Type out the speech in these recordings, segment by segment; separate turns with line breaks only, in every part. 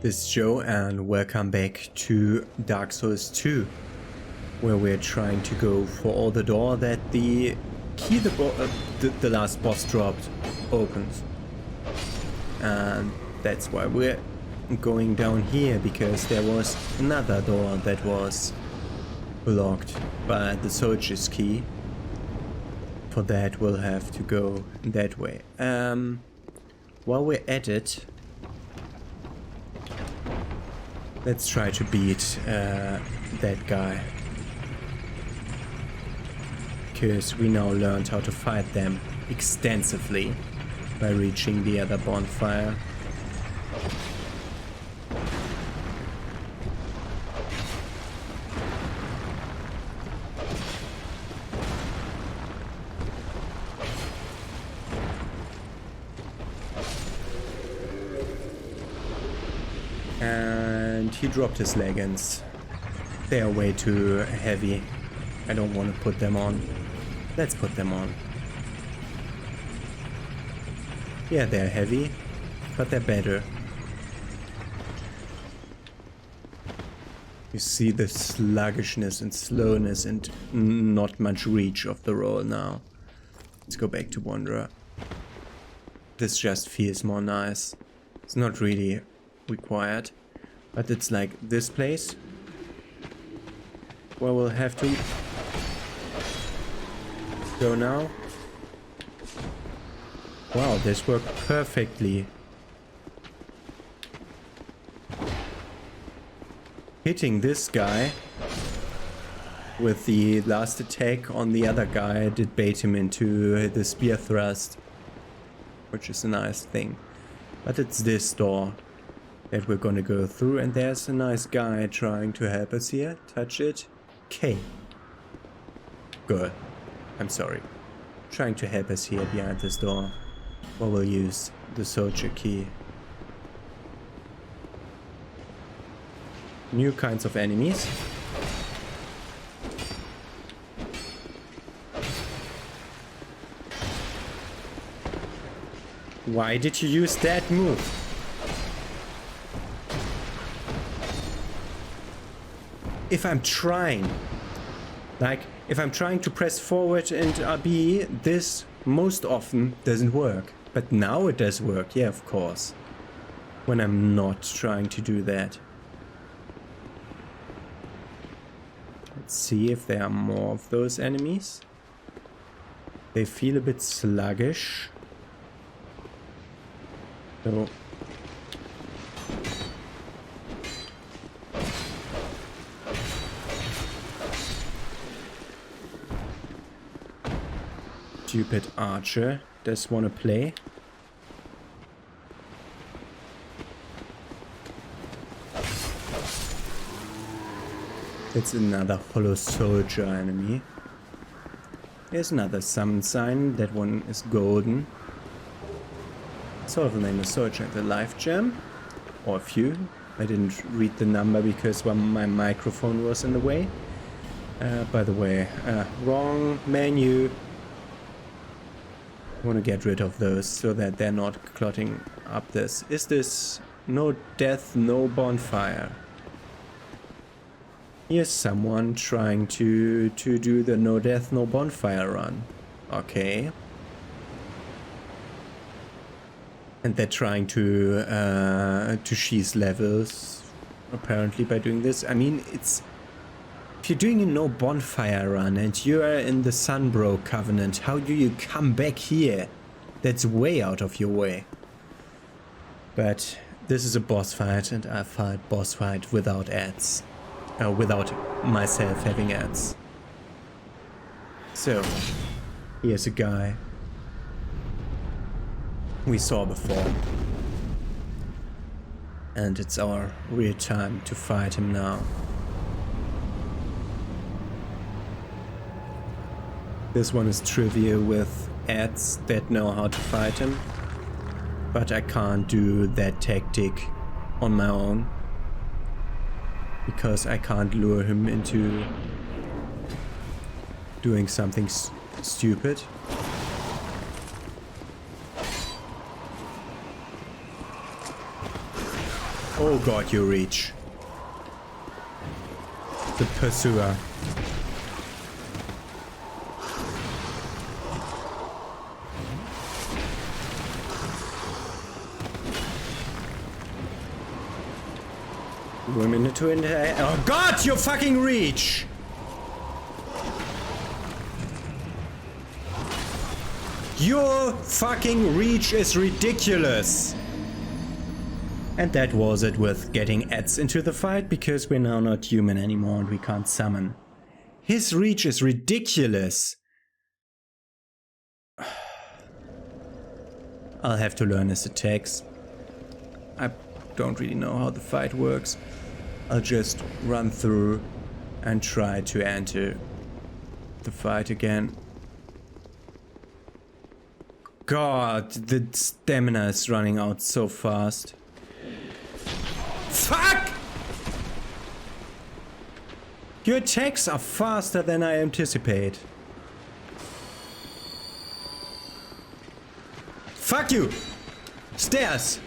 This is Joe and welcome back to Dark Souls 2, where we're trying to go for all the door that the key the last boss dropped opens. And that's why we're going down here, because there was another door that was blocked by the soldier's key. For that we'll have to go that way. While we're at it, let's try to beat that guy, because we now learned how to fight them extensively by reaching the other bonfire. And he dropped his leggings. They are way too heavy. I don't want to put them on. Let's put them on. Yeah, they're heavy, but they're better. You see the sluggishness and slowness and not much reach of the roll now. Let's go back to Wanderer. This just feels more nice. It's not really required, but it's like this place where we'll have to go now. Wow, this worked perfectly. Hitting this guy with the last attack on the other guy did bait him into the spear thrust, which is a nice thing. But it's this door that we're gonna go through, and there's a nice guy trying to help us here. Touch it. K. Good. I'm sorry. Trying to help us here behind this door. Well, we'll use the soldier key. New kinds of enemies. Why did you use that move? If I'm trying to press forward and RB, this most often doesn't work. But now it does work, yeah, of course. When I'm not trying to do that. Let's see if there are more of those enemies. They feel a bit sluggish. So stupid archer does want to play. It's another hollow soldier enemy. Here's another summon sign. That one is golden. Sort of name is soldier. The life gem, or a few. I didn't read the number because my microphone was in the way. By the way, wrong menu. I want to get rid of those so that they're not clotting up this. Is this no death, no bonfire? Here's someone trying to do the no death, no bonfire run. Okay. And they're trying to sheath levels, apparently, by doing this. I mean, it's... If you're doing a no bonfire run and you are in the Sunbro Covenant, how do you come back here? That's way out of your way. But this is a boss fight, and I fight boss fight without ads. Without myself having ads. So, here's a guy we saw before. And it's our real time to fight him now. This one is trivia with ads that know how to fight him. But I can't do that tactic on my own. Because I can't lure him into doing something stupid. Oh god, you reach. The pursuer. Women to oh god, you fucking reach! Your fucking reach is ridiculous! And that was it with getting Eds into the fight, because we're now not human anymore and we can't summon. His reach is ridiculous! I'll have to learn his attacks. I don't really know how the fight works. I'll just run through and try to enter the fight again. God, the stamina is running out so fast. Fuck! Your attacks are faster than I anticipate. Fuck you! Stairs!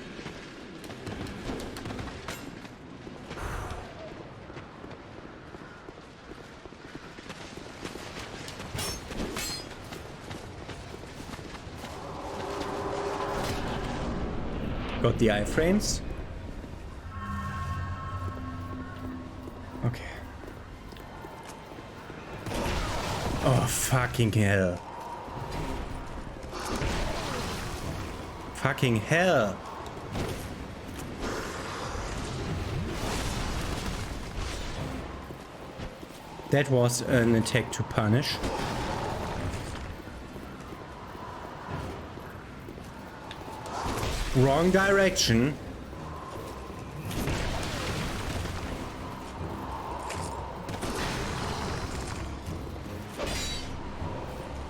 Got the iframes. Okay. Oh, fucking hell. Fucking hell. That was an attack to punish. Wrong direction.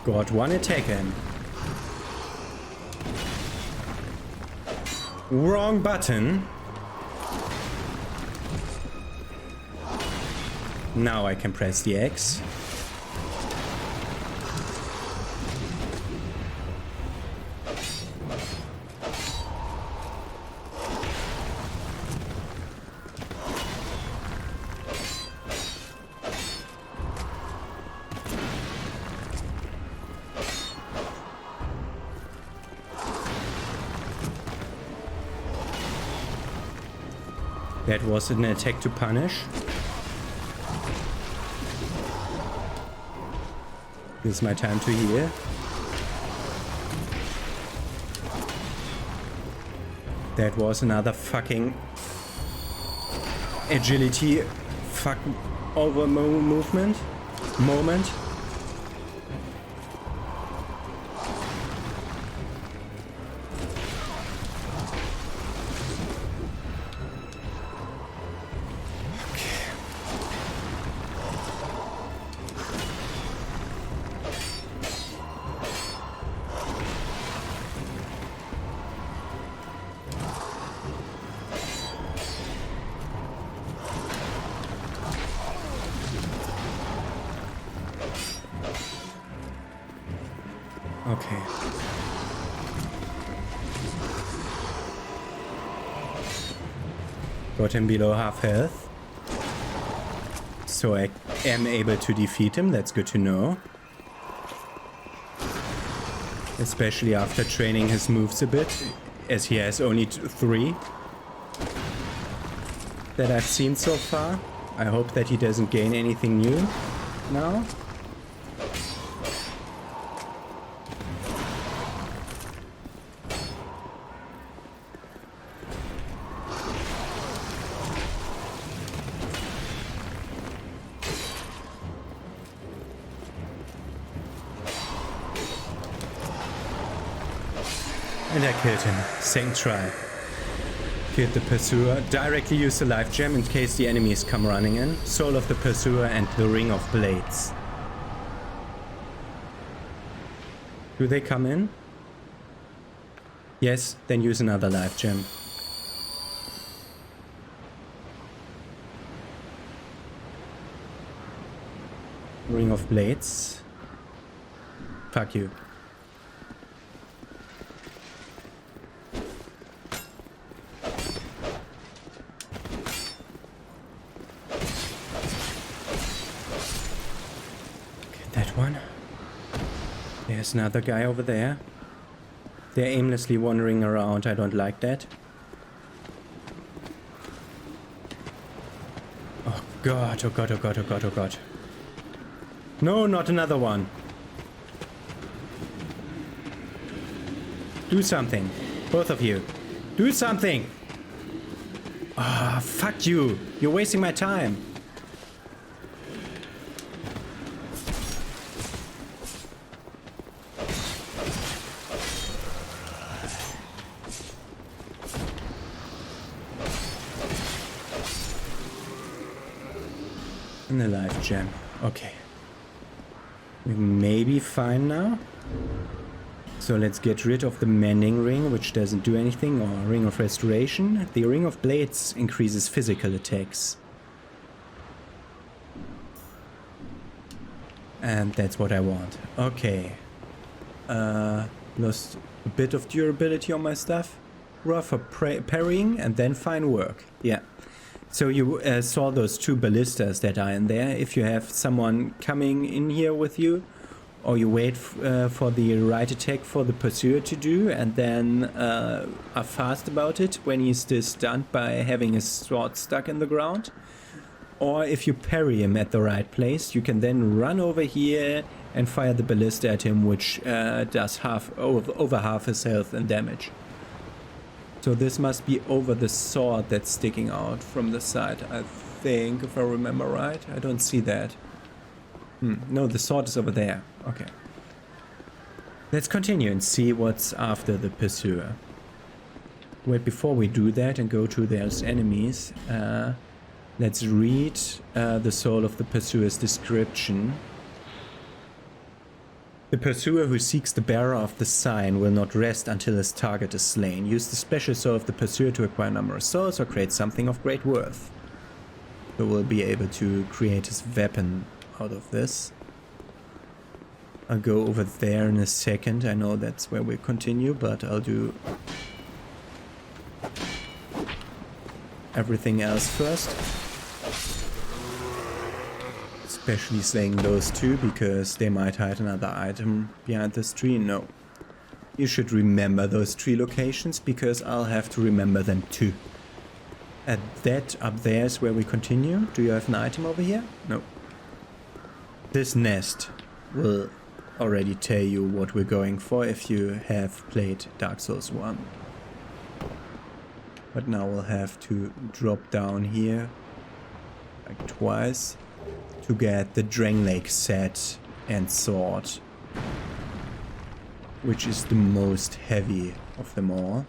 Got one attack in. Wrong button. Now I can press the X. That was an attack to punish. This is my time to heal. That was another fucking agility fucking over moment. Okay. Got him below half health. So I am able to defeat him, that's good to know. Especially after training his moves a bit, as he has only 3 that I've seen so far. I hope that he doesn't gain anything new now. And I killed him. Second try. Killed the pursuer. Directly use the life gem in case the enemies come running in. Soul of the pursuer and the ring of blades. Do they come in? Yes, then use another life gem. Ring of blades. Fuck you. There's another guy over there. They're aimlessly wandering around. I don't like that. Oh god, oh god, oh god, oh god, oh god. No, not another one. Do something. Both of you. Do something! Ah, fuck you. You're wasting my time. And a life gem. Okay. We may be fine now. So let's get rid of the mending ring, which doesn't do anything, or ring of restoration. The ring of blades increases physical attacks. And that's what I want. Okay. Lost a bit of durability on my stuff. Rough for parrying and then fine work. Yeah. So you saw those two ballistas that are in there. If you have someone coming in here with you, or you wait for the right attack for the pursuer to do, and then are fast about it when he's still stunned by having his sword stuck in the ground. Or if you parry him at the right place, you can then run over here and fire the ballista at him, which does over half his health and damage. So this must be over the sword that's sticking out from the side, I think, if I remember right. I don't see that. No, the sword is over there. Okay. Let's continue and see what's after the pursuer. Wait, before we do that and go to those enemies, let's read the soul of the pursuer's description. The pursuer who seeks the bearer of the sign will not rest until his target is slain. Use the special soul of the pursuer to acquire numerous souls or create something of great worth. So we'll be able to create his weapon out of this. I'll go over there in a second. I know that's where we continue, but I'll do everything else first. Especially slaying those two, because they might hide another item behind this tree. No. You should remember those tree locations, because I'll have to remember them too. At that up there is where we continue. Do you have an item over here? No. This nest will already tell you what we're going for if you have played Dark Souls 1. But now we'll have to drop down here like twice to get the Drangleic set and sword, which is the most heavy of them all.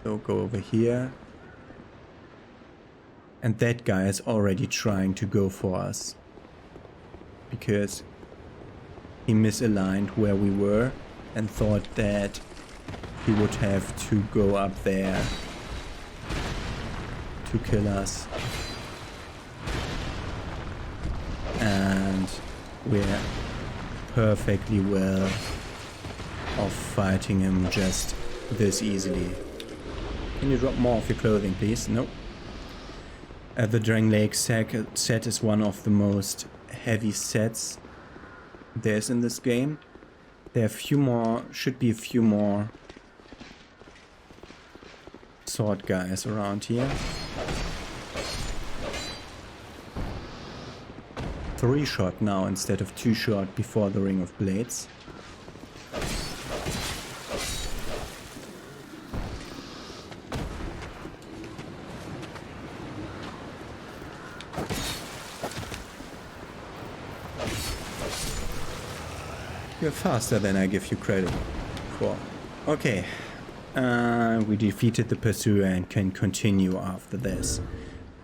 So go over here. And that guy is already trying to go for us, because he misaligned where we were and thought that he would have to go up there to kill us. And we're perfectly well off fighting him just this easily. Can you drop more of your clothing, please? Nope. The Drangleic set is one of the most heavy sets there's in this game. There are a few more, should be a few more sword guys around here. 3-shot now instead of 2-shot before the Ring of Blades. You're faster than I give you credit for. Okay. We defeated the pursuer and can continue after this.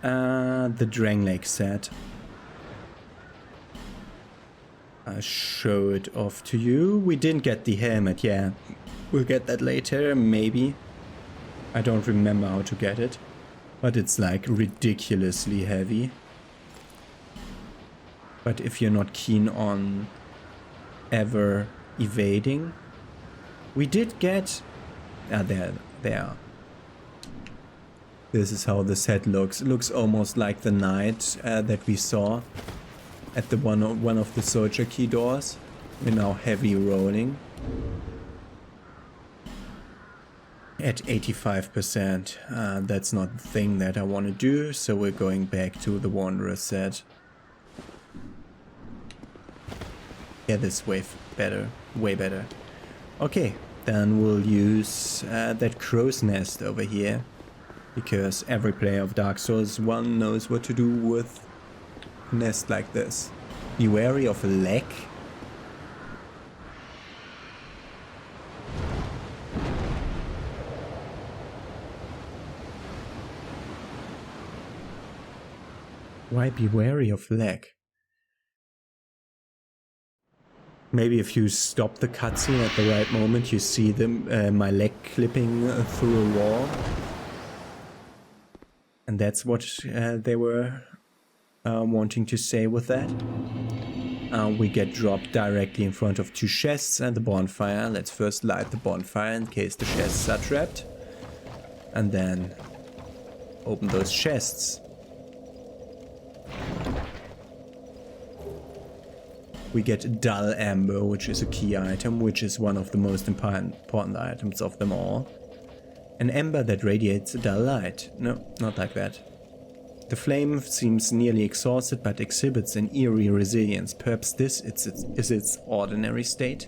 The Drangleic set. I'll show it off to you. We didn't get the helmet, yeah. We'll get that later, maybe. I don't remember how to get it. But it's like ridiculously heavy. But if you're not keen on ever evading. We did get... Ah, there. This is how the set looks. It looks almost like the knight that we saw at the one of the soldier key doors. We're now heavy rolling at 85%. That's not the thing that I want to do, so we're going back to the Wanderer set. Yeah, this way better, way better. Okay, then we'll use that crow's nest over here, because every player of Dark Souls 1 knows what to do with a nest like this. Be wary of a leg. Why be wary of lag? Maybe if you stop the cutscene at the right moment, you see them, my leg clipping through a wall. And that's what they were wanting to say with that. We get dropped directly in front of two chests and the bonfire. Let's first light the bonfire in case the chests are trapped. And then open those chests. We get dull amber, which is a key item, which is one of the most important items of them all. An ember that radiates a dull light. No, not like that. The flame seems nearly exhausted but exhibits an eerie resilience. Perhaps this is its ordinary state.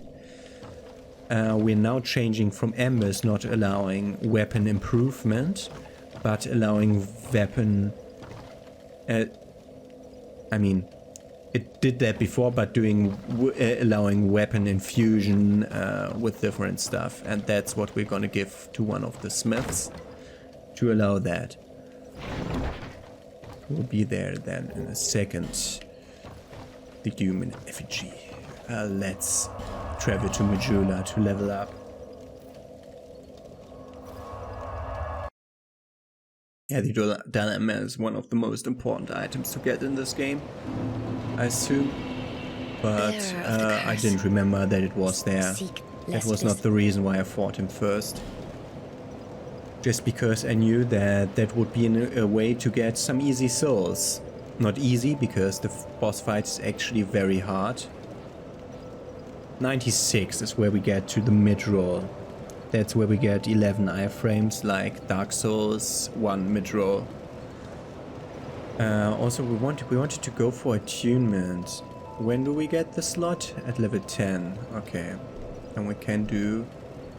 We're now changing from embers, not allowing weapon improvement, but allowing weapon... it did that before, but allowing weapon infusion with different stuff. And that's what we're gonna give to one of the smiths to allow that. We'll be there then in a second. The human effigy. Let's travel to Majula to level up. Yeah, the dilemma is one of the most important items to get in this game, I assume. But I didn't remember that it was there. That was not the reason why I fought him first. Just because I knew that that would be a way to get some easy souls. Not easy, because the boss fight is actually very hard. 96 is where we get to the mid-roll. That's where we get 11 iframes like Dark Souls 1 mid-roll. Also, we wanted to go for attunement. When do we get the slot? At level 10. Okay. And we can do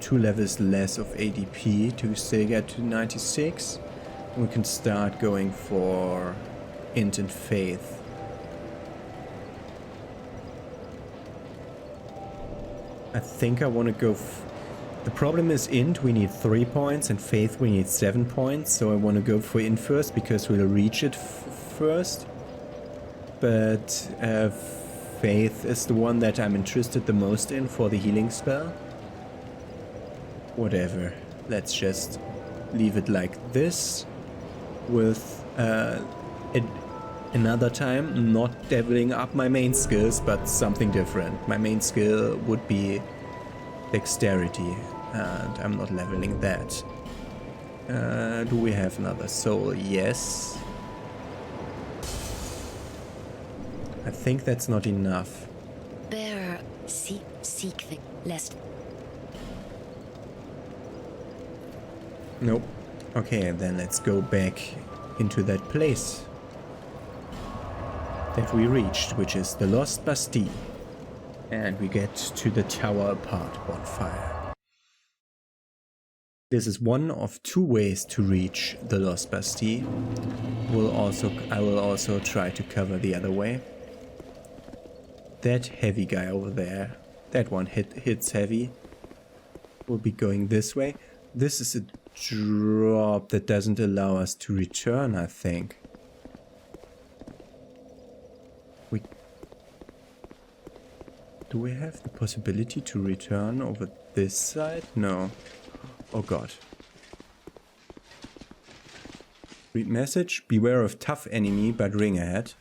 2 levels less of ADP to still get to 96. We can start going for Int and Faith. I think I want to go... The problem is Int, we need 3 points, and Faith, we need 7 points. So I want to go for Int first, because we'll reach it first. But Faith is the one that I'm interested the most in for the healing spell. Whatever. Let's just leave it like this. With another time, not leveling up my main skills, but something different. My main skill would be Dexterity, and I'm not leveling that. Do we have another soul? Yes. I think that's not enough.
Bearer, seek the lest.
Nope. Okay, then let's go back into that place that we reached, which is the Lost Bastille. And we get to the Tower Apart bonfire. This is one of 2 ways to reach the Lost Bastille. I will also try to cover the other way. That heavy guy over there, that one hits heavy. We'll be going this way. This is a drop that doesn't allow us to return, I think. Do we have the possibility to return over this side? No. Oh god. Read message. Beware of tough enemy, but ring ahead.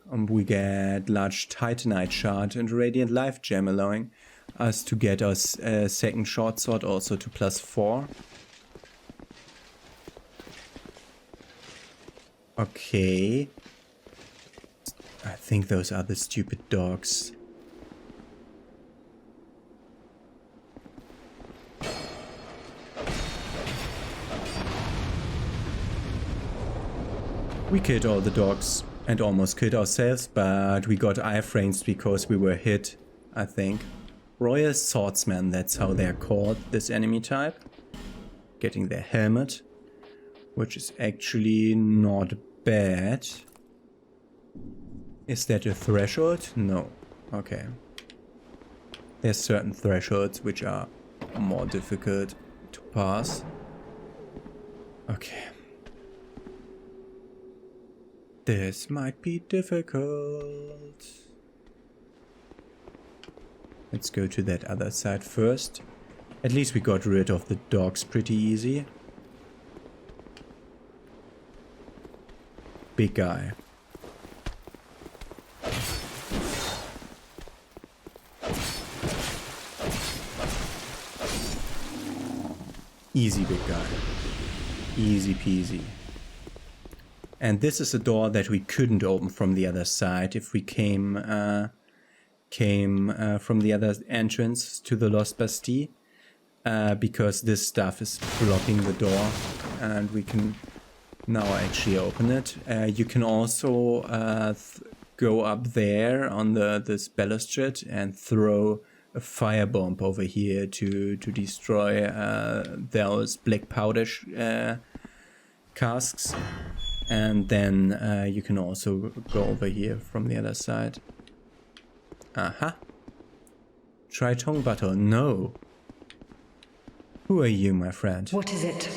We get large titanite shard and radiant life gem, allowing us to get our second short sword also to +4. Okay. I think those are the stupid dogs. We killed all the dogs and almost killed ourselves, but we got iframes because we were hit, I think. Royal Swordsmen, that's how they're called, this enemy type. Getting their helmet, which is actually not bad. Is that a threshold? No. Okay. There's certain thresholds which are more difficult to pass. Okay. This might be difficult. Let's go to that other side first. At least we got rid of the dogs pretty easy. Big guy. Easy, big guy. Easy peasy. And this is a door that we couldn't open from the other side if we came from the other entrance to the Lost Bastille, because this stuff is blocking the door, and we can now actually open it. You can also go up there on this balustrade and throw a firebomb over here to destroy those black powder casks. And then you can also go over here from the other side. Aha. Try tongue battle. No. Who are you, my friend?
What is it?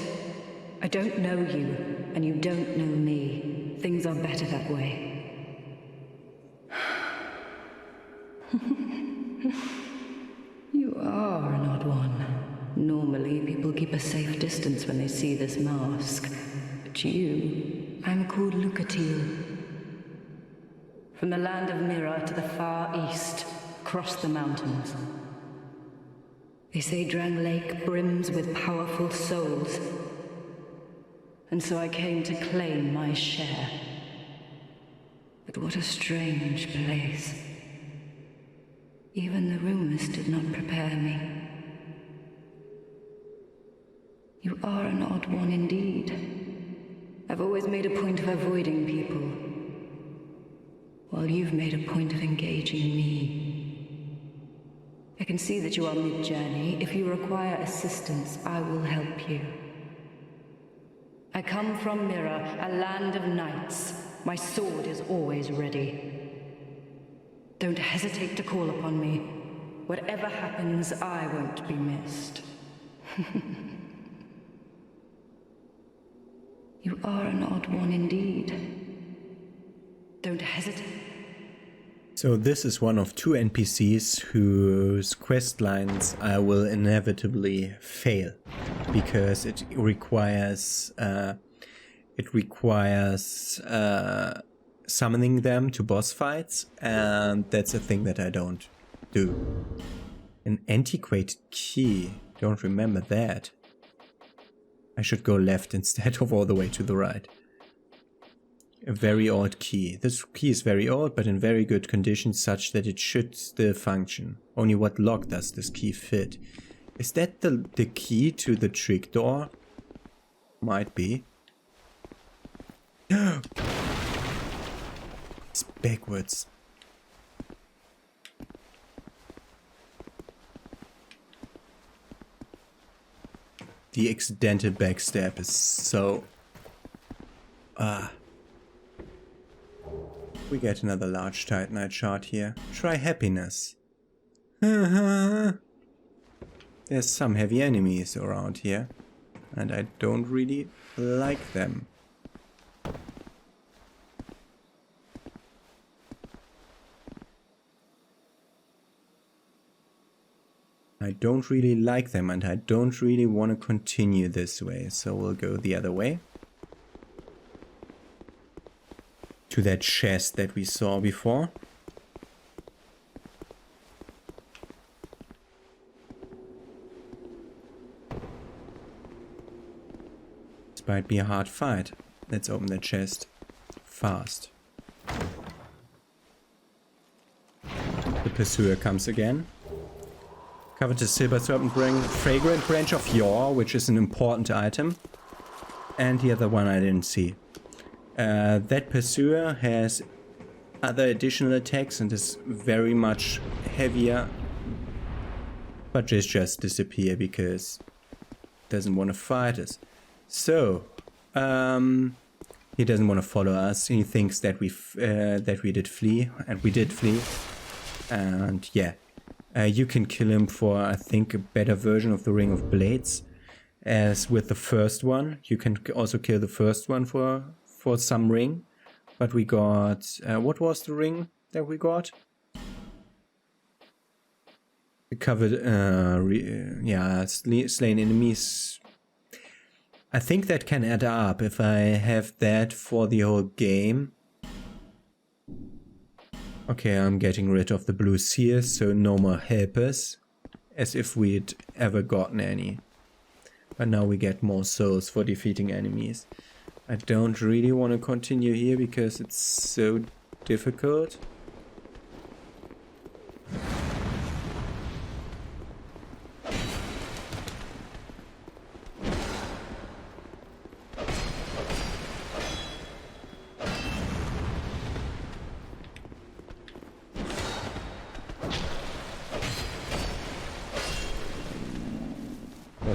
I don't know you, and you don't know me. Things are better that way. You are an odd one. Normally, people keep a safe distance when they see this mask. But you... I'm called Lucatil. From the land of Mira to the far east, across the mountains. They say Drang Lake brims with powerful souls. And so I came to claim my share. But what a strange place. Even the rumors did not prepare me. You are an odd one indeed. I've always made a point of avoiding people, while you've made a point of engaging me. I can see that you are mid-journey. If you require assistance, I will help you. I come from Mira, a land of knights. My sword is always ready. Don't hesitate to call upon me. Whatever happens, I won't be missed. You are an odd one indeed. Don't hesitate.
So this is one of two NPCs whose quest lines I will inevitably fail, because it requires summoning them to boss fights, and that's a thing that I don't do. An antiquated key. Don't remember that. I should go left instead of all the way to the right. A very old key. This key is very old, but in very good condition, such that it should still function. Only what lock does this key fit? Is that the key to the trick door? Might be. It's backwards. The accidental backstab is so... We get another large Titanite shard here. Try happiness. There's some heavy enemies around here, and I don't really like them. I don't really like them, and I don't really want to continue this way, so we'll go the other way. To that chest that we saw before. This might be a hard fight. Let's open the chest fast. Pursuer comes again. Covered a silver serpent ring, fragrant branch of yore, which is an important item. And the other one I didn't see. That Pursuer has other additional attacks and is very much heavier. But just disappear because it doesn't want to fight us. So, he doesn't want to follow us. He thinks that we did flee, and we did flee. And yeah, you can kill him for, I think, a better version of the Ring of Blades. As with the first one, you can also kill the first one for some ring. But we got, what was the ring that we got? We covered, slain enemies. I think that can add up if I have that for the whole game. Okay, I'm getting rid of the blue seers, so no more helpers. As if we'd ever gotten any. But now we get more souls for defeating enemies. I don't really want to continue here because it's so difficult.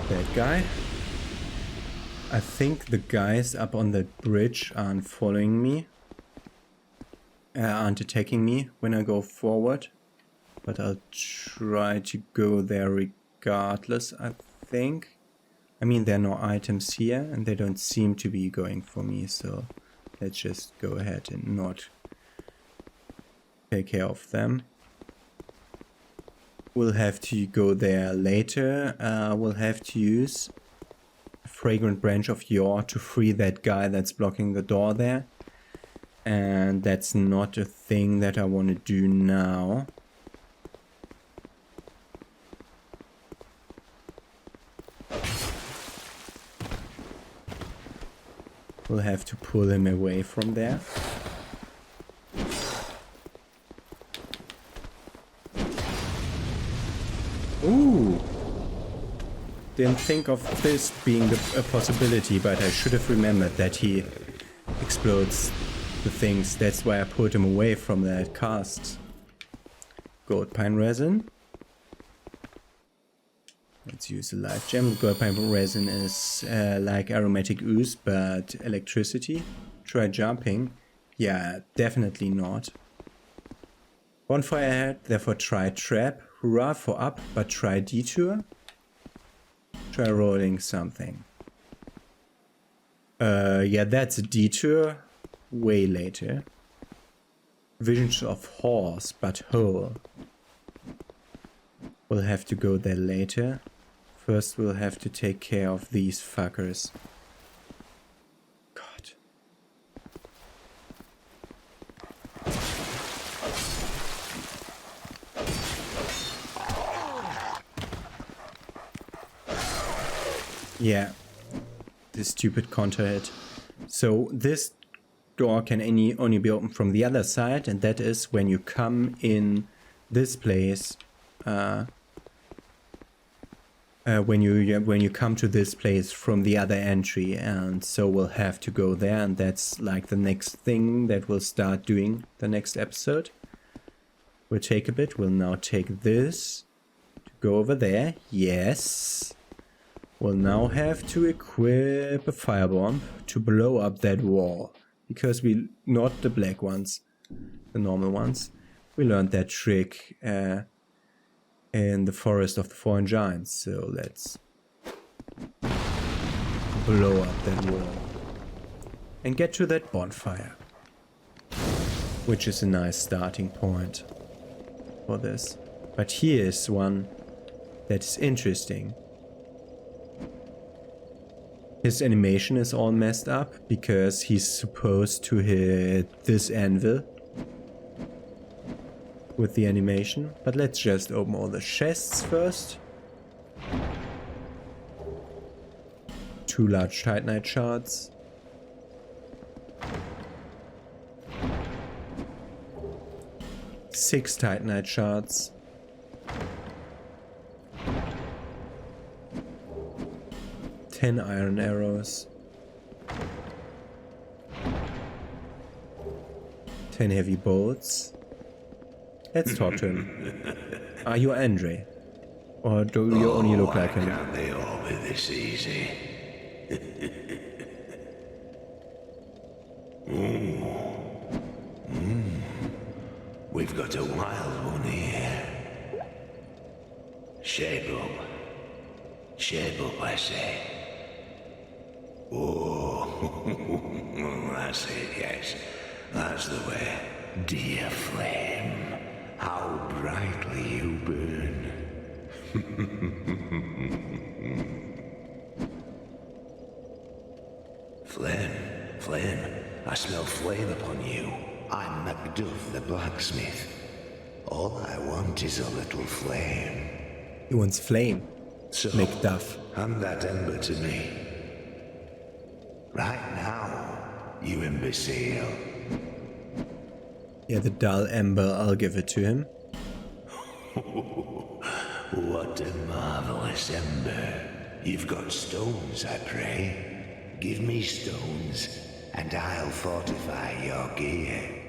That guy. I think the guys up on that bridge aren't following me. Aren't attacking me when I go forward. But I'll try to go there regardless, I think. I mean, there are no items here and they don't seem to be going for me. So let's just go ahead and not take care of them. We'll have to go there later. We'll have to use a fragrant branch of yore to free that guy that's blocking the door there. And that's not a thing that I want to do now. We'll have to pull him away from there. Ooh! Didn't think of this being a possibility, but I should have remembered that he explodes the things. That's why I pulled him away from that cast. Gold pine resin. Let's use a life gem. Gold pine resin is like aromatic ooze, but electricity. Try jumping. Yeah, definitely not. Bonfire ahead, therefore try trap. Hurrah for up, but try detour. Try rolling something. Yeah, that's a detour. Way later. Visions of horse, but whole. We'll have to go there later. First we'll have to take care of these fuckers. God. Yeah. This stupid counter hit. So this door can only be opened from the other side, and that is when you come in this place. When you come to this place from the other entry, and so we'll have to go there, and that's like the next thing that we'll start doing the next episode. We'll take a bit. We'll now take this to go over there. Yes. We'll now have to equip a firebomb to blow up that wall. Because we, not the black ones, the normal ones. We learned that trick in the Forest of the Fallen Giants. So let's blow up that wall. And get to that bonfire. Which is a nice starting point for this. But here is one that is interesting. His animation is all messed up because he's supposed to hit this anvil with the animation. But let's just open all the chests first. 2 large Titanite shards. 6 Titanite shards. Ten iron arrows. 10 heavy bolts. Let's talk to him. Are you Andre? Or do you only look like him?
Can't they all be this easy? We've got a wild one here. Shape up. Shape up, I say. Oh, that's it, yes. That's the way. Dear flame, how brightly you burn. Flame, I smell flame upon you. I'm Macduff the blacksmith. All I want is a little flame.
He wants flame.
So,
Macduff.
hand that ember to me. Right now, you imbecile.
Yeah, the dull ember, I'll give it to him.
What a marvelous ember. You've got stones, I pray. Give me stones, and I'll fortify your gear.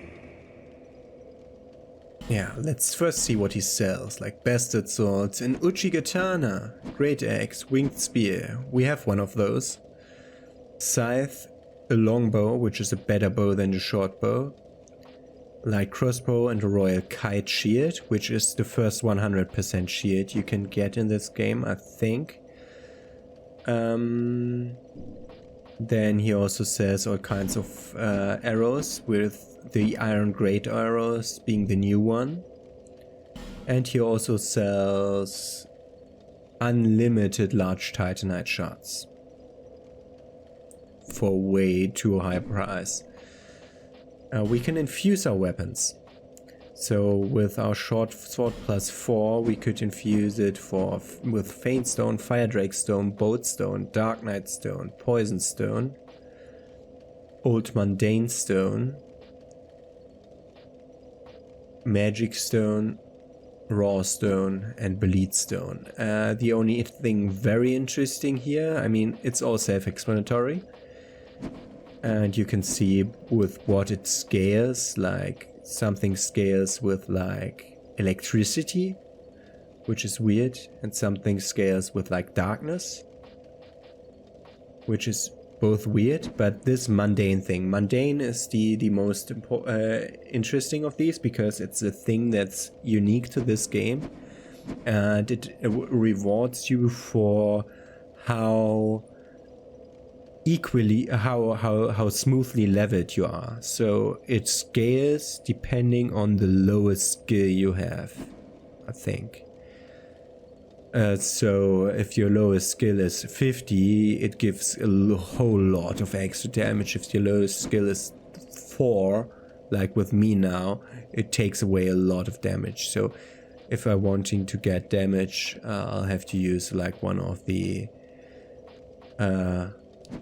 Yeah, let's first see what he sells, like bastard swords, an uchi katana, great axe, winged spear. We have one of those. Scythe, a longbow, which is a better bow than the short bow. Light crossbow and a royal kite shield, which is the first 100% shield you can get in this game, I think. Then he also sells all kinds of arrows, with the iron great arrows being the new one. And he also sells unlimited large titanite shards for way too high price. We can infuse our weapons. So with our short sword +4, we could infuse it with Faint Stone, Fire Drake Stone, Bolt Stone, Dark Knight Stone, Poison Stone, Old Mundane Stone, Magic Stone, Raw Stone, and Bleed Stone. The only thing very interesting here, I mean, it's all self-explanatory. And you can see with what it scales, like something scales with like electricity, which is weird, and something scales with like darkness, which is both weird. But this mundane thing, mundane is the most interesting of these, because it's a thing that's unique to this game, and it rewards you for how equally how smoothly leveled you are. So it scales depending on the lowest skill you have, I think. So if your lowest skill is 50, it gives a whole lot of extra damage. If your lowest skill is 4, like with me now, it takes away a lot of damage. So if I'm wanting to get damage, I'll have to use like one of the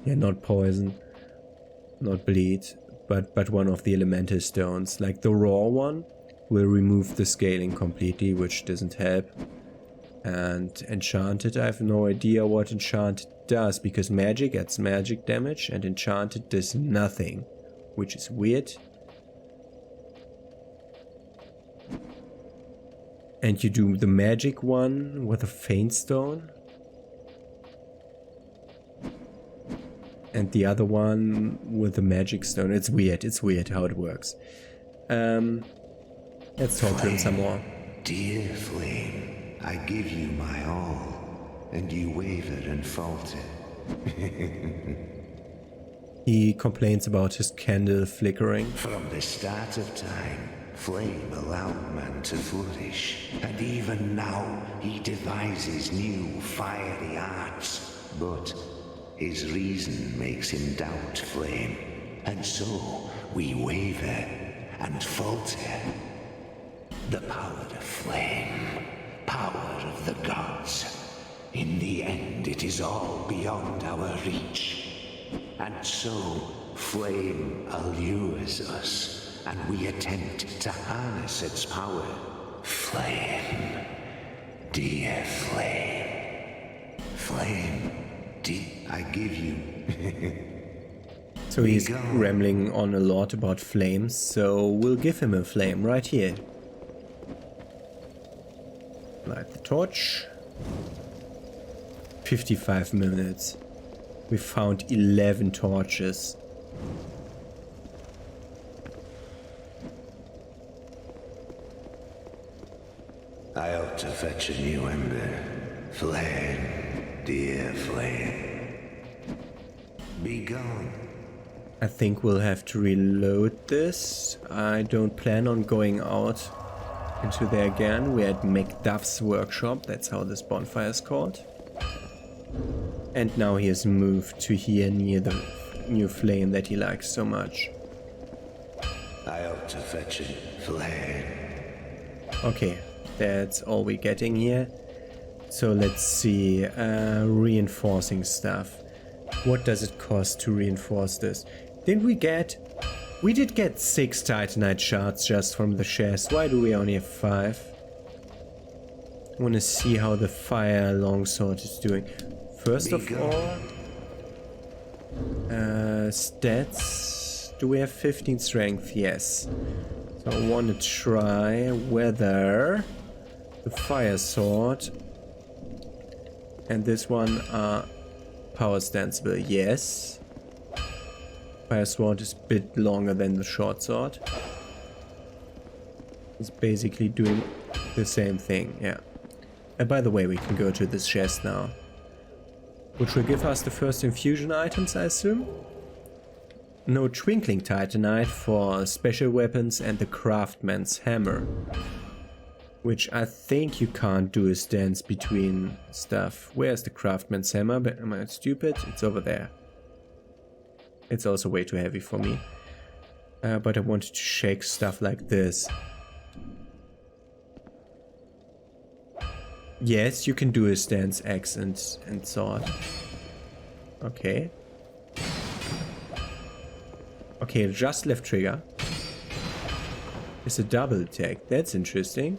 not poison, not bleed, but one of the elemental stones. Like the raw one will remove the scaling completely, which doesn't help. And enchanted, I have no idea what enchanted does, because magic adds magic damage and enchanted does nothing, which is weird. And you do the magic one with a faint stone, and the other one with the magic stone. It's weird how it works. Let's talk to him some more.
Dear flame, I give you my all, and you waver and falter.
He complains about his candle flickering.
From the start of time, flame allowed man to flourish, and even now he devises new fiery arts. But his reason makes him doubt flame, and so we waver and falter. The power of flame, power of the gods. In the end, it is all beyond our reach. And so, flame allures us, and we attempt to harness its power. Flame, dear flame. Flame, I give you.
So he's rambling on a lot about flames, so we'll give him a flame right here. Light the torch. 55 minutes. We found 11 torches.
I ought to fetch a new ember. Flame, dear flame. Be gone.
I think we'll have to reload this. I don't plan on going out into there again. We're at Macduff's workshop. That's how this bonfire is called. And now he has moved to here near the new flame that he likes so much.
I ought to fetch a flame.
Okay, that's all we're getting here. So let's see, reinforcing stuff. What does it cost to reinforce this? We did get 6 titanite shards just from the chest. Why do we only have 5? I want to see how the fire longsword is doing. First of all, stats. Do we have 15 strength? Yes. So I want to try whether the fire sword and this one are power stanceable. Yes. Fire sword is a bit longer than the short sword. It's basically doing the same thing, yeah. And by the way, we can go to this chest now, which will give us the first infusion items, I assume. No twinkling titanite for special weapons and the craftsman's hammer, which I think you can't do a stance between stuff. Where's the craftsman's hammer? But am I stupid? It's over there. It's also way too heavy for me. But I wanted to shake stuff like this. Yes, you can do a stance, axe and sword. Okay. Okay, just left trigger. It's a double attack. That's interesting.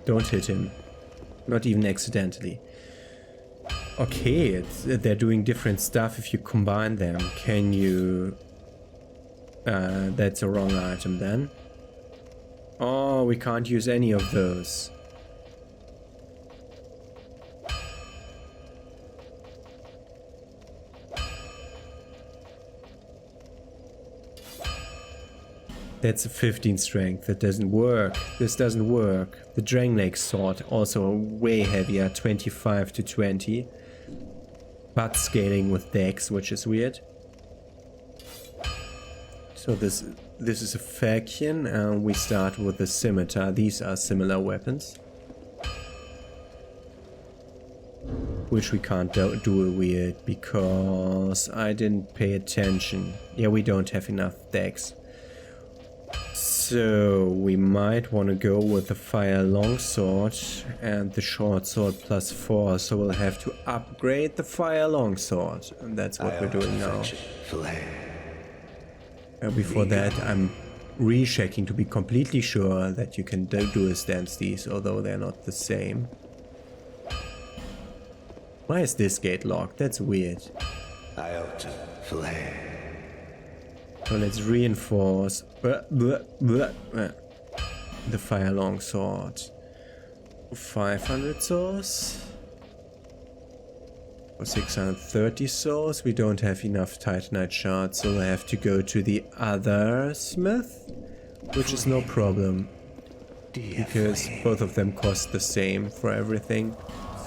Don't hit him. Not even accidentally. Okay, they're doing different stuff if you combine them. Can you... that's a wrong item then. Oh, we can't use any of those. That's a 15 strength. That doesn't work. This doesn't work. The Drangleic sword, also way heavier, 25 to 20. But scaling with dex, which is weird. So this is a Falchion, and we start with the scimitar. These are similar weapons, which we can't do weird because I didn't pay attention. Yeah, we don't have enough dex. So we might want to go with the fire longsword and the short sword +4. So we'll have to upgrade the fire longsword, and that's what we're doing now. Before that, I'm rechecking to be completely sure that you can do a stance these, although they're not the same. Why is this gate locked? That's weird. So let's reinforce the fire longsword. 500 souls. For 630 souls, we don't have enough titanite shards, so I have to go to the other smith, which is no problem, because both of them cost the same for everything,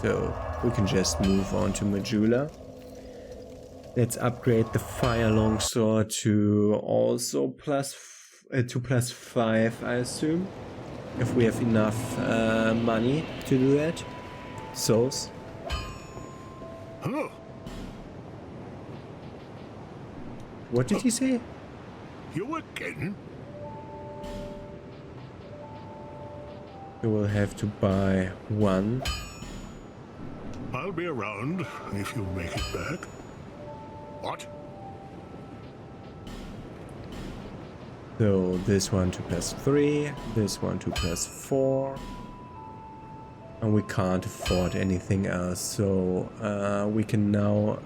so we can just move on to Majula. Let's upgrade the fire longsword to also +5, I assume, if we have enough money to do that. Souls.
Huh.
What did he say?
You again?
We will have to buy one.
I'll be around if you make it back. What?
So this one to +3, this one to +4. And we can't afford anything else, so we can now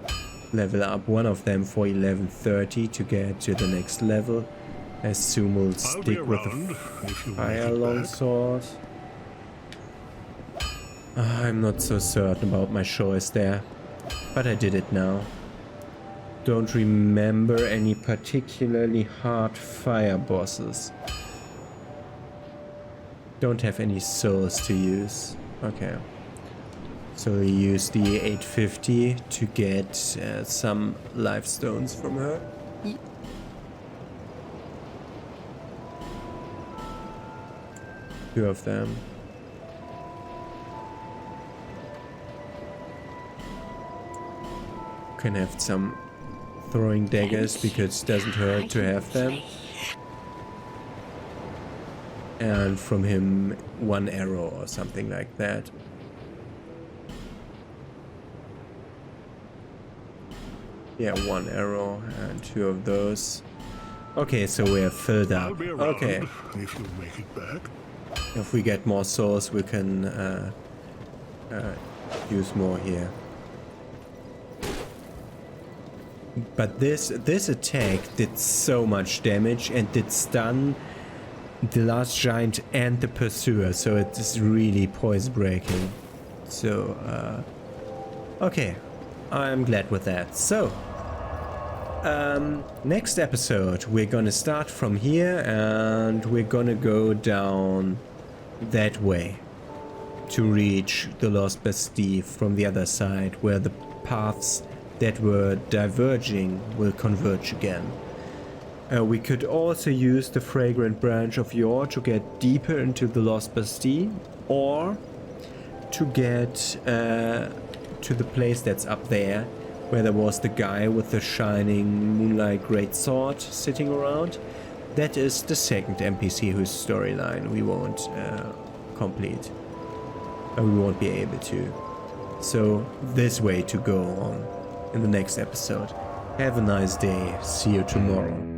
level up one of them for 1130 to get to the next level. I assume we'll stick with the fire longsword. I'm not so certain about my choice there, but I did it now. Don't remember any particularly hard fire bosses. Don't have any souls to use. Okay. So we use the 850 to get some life stones from her. Two of them. Can have some throwing daggers because it doesn't hurt to have them. And from him 1 arrow or something like that. Yeah, 1 arrow and 2 of those. Okay, so we're filled up. Okay.
If you make it back.
If we get more souls, we can use more here. But this attack did so much damage and did stun the last giant and the pursuer, so it is really poise breaking. So okay, I'm glad with that. So next episode we're gonna start from here and we're gonna go down that way to reach the Lost Bastille from the other side, where the paths that were diverging will converge again. We could also use the fragrant branch of Yor to get deeper into the Lost Bastille, or to get to the place that's up there, where there was the guy with the shining moonlight greatsword sitting around. That is the second NPC whose storyline we won't complete. And we won't be able to. So this way to go on in the next episode. Have a nice day. See you tomorrow.